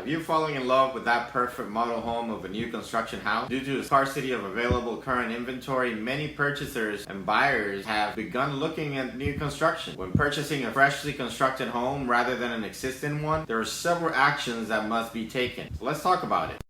If you're falling in love with that perfect model home of a new construction house, due to the scarcity of available current inventory, many purchasers and buyers have begun looking at new construction. When purchasing a freshly constructed home rather than an existing one, there are several actions that must be taken. So let's talk about it.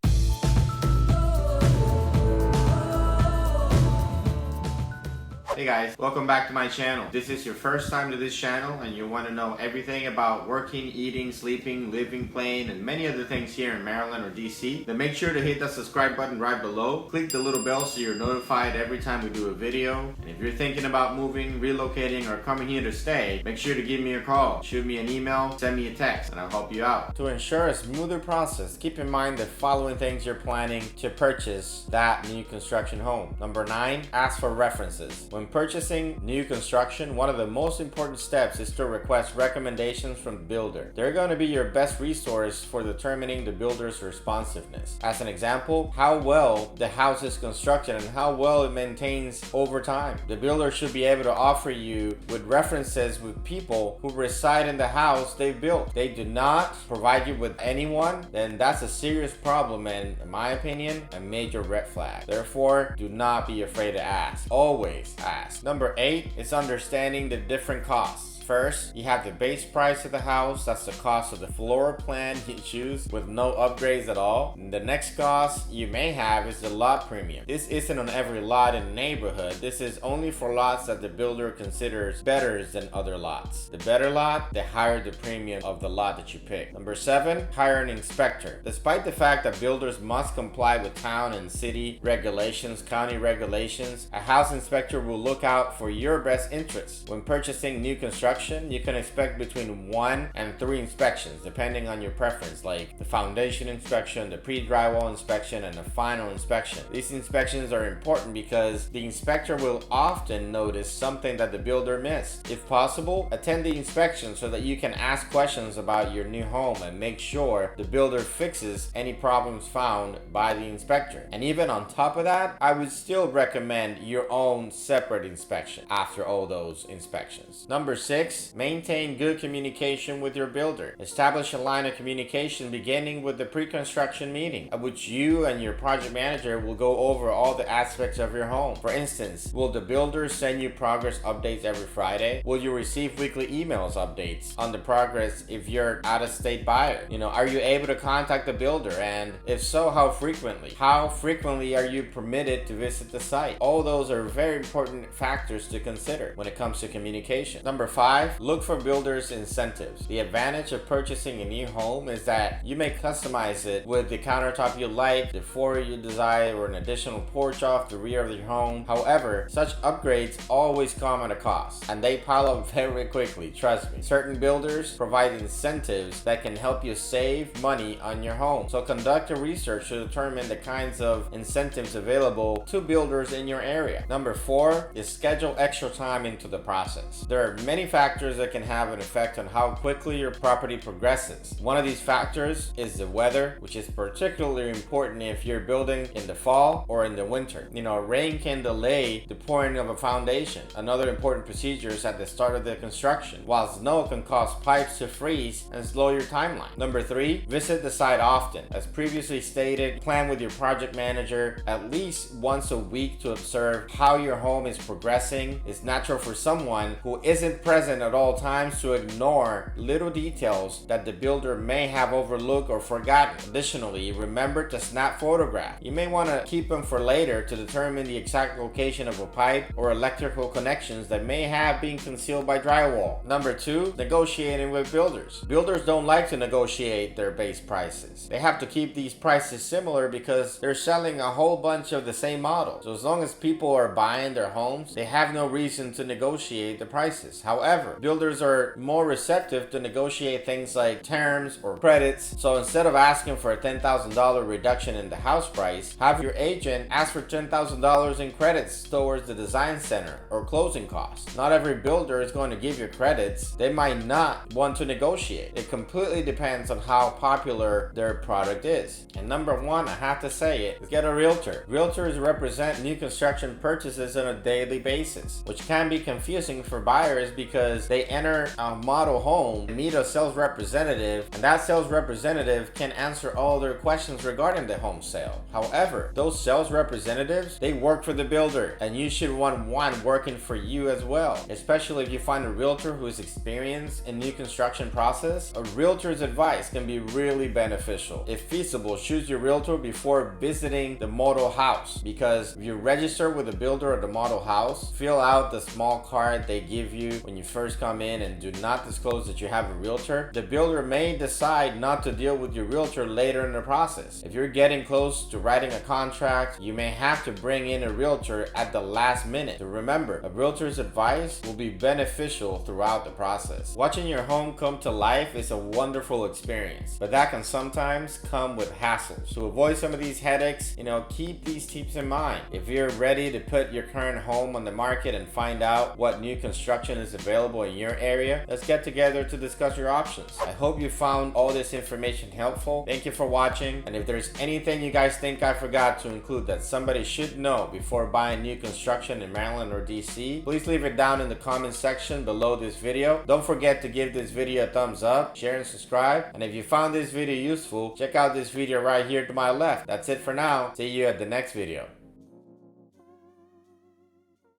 Hey guys, welcome back to my channel. If this is your first time to this channel and you want to know everything about working, eating, sleeping, living, playing, and many other things here in Maryland or DC, then make sure to hit that subscribe button right below. Click the little bell so you're notified every time we do a video. And if you're thinking about moving, relocating, or coming here to stay, make sure to give me a call, shoot me an email, send me a text, and I'll help you out. To ensure a smoother process, keep in mind the following things you're planning to purchase that new construction home. Number 9, ask for references. When purchasing new construction, one of the most important steps is to request recommendations from the builder. They're going to be your best resource for determining the builder's responsiveness. As an example, how well the house is constructed and how well it maintains over time. The builder should be able to offer you with references with people who reside in the house they built. They do not provide you with anyone, then that's a serious problem and, in my opinion, a major red flag. Therefore, do not be afraid to ask. Always ask. Number 8 is understanding the different costs. First, you have the base price of the house. That's the cost of the floor plan you choose with no upgrades at all. And the next cost you may have is the lot premium. This isn't on every lot in the neighborhood. This is only for lots that the builder considers better than other lots. The better lot, the higher the premium of the lot that you pick. Number 7, hire an inspector. Despite the fact that builders must comply with town and city regulations, county regulations, a house inspector will look out for your best interests. When purchasing new construction, you can expect between 1 and 3 inspections depending on your preference, like the foundation inspection, the pre-drywall inspection, and the final inspection. These inspections are important because the inspector will often notice something that the builder missed. If possible, attend the inspection so that you can ask questions about your new home and make sure the builder fixes any problems found by the inspector. And even on top of that, I would still recommend your own separate inspection after all those inspections. Number 6, maintain good communication with your builder. Establish a line of communication beginning with the pre-construction meeting, at which you and your project manager will go over all the aspects of your home. For instance, will the builder send you progress updates every Friday? Will you receive weekly emails updates on the progress if you're out-of-state buyer? Are you able to contact the builder? And if so, how frequently? How frequently are you permitted to visit the site? All those are very important factors to consider when it comes to communication. Number 5, look for builders' incentives. The advantage of purchasing a new home is that you may customize it with the countertop you like, the foyer you desire, or an additional porch off the rear of your home. However, such upgrades always come at a cost, and they pile up very quickly, trust me. Certain builders provide incentives that can help you save money on your home. So conduct your research to determine the kinds of incentives available to builders in your area. Number 4 is schedule extra time into the process. There are many factors that can have an effect on how quickly your property progresses. One of these factors is the weather, which is particularly important if you're building in the fall or in the winter. Rain can delay the pouring of a foundation. Another important procedure is at the start of the construction, while snow can cause pipes to freeze and slow your timeline. Number 3, visit the site often. As previously stated, plan with your project manager at least once a week to observe how your home is progressing. It's natural for someone who isn't present at all times to ignore little details that the builder may have overlooked or forgotten. Additionally, remember to snap photographs. You may want to keep them for later to determine the exact location of a pipe or electrical connections that may have been concealed by drywall. Number 2, negotiating with builders. Builders don't like to negotiate their base prices. They have to keep these prices similar because they're selling a whole bunch of the same model. So as long as people are buying their homes, they have no reason to negotiate the prices. However, builders are more receptive to negotiate things like terms or credits. So instead of asking for a $10,000 reduction in the house price, have your agent ask for $10,000 in credits towards the design center or closing costs. Not every builder is going to give you credits. They might not want to negotiate. It completely depends on how popular their product is. And number 1, I have to say it, is get a realtor. Realtors represent new construction purchases on a daily basis, which can be confusing for buyers because because they enter a model home, meet a sales representative, and that sales representative can answer all their questions regarding the home sale. However, those sales representatives, they work for the builder, and you should want one working for you as well. Especially if you find a realtor who is experienced in new construction process, a realtor's advice can be really beneficial. If feasible, choose your realtor before visiting the model house, because if you register with the builder or the model house, fill out the small card they give you when you first come in and do not disclose that you have a realtor. The builder may decide not to deal with your realtor later in the process. If you're getting close to writing a contract, you may have to bring in a realtor at the last minute. So remember, a realtor's advice will be beneficial throughout the process. Watching your home come to life is a wonderful experience, but that can sometimes come with hassles. To avoid some of these headaches, keep these tips in mind. If you're ready to put your current home on the market and find out what new construction is available in your area, let's get together to discuss your options. I hope you found all this information helpful. Thank you for watching, and if there's anything you guys think I forgot to include that somebody should know before buying new construction in Maryland or DC, please leave it down in the comment section below this video. Don't forget to give this video a thumbs up, share and subscribe, and if you found this video useful, check out this video right here to my left. That's it for now. See you at the next video.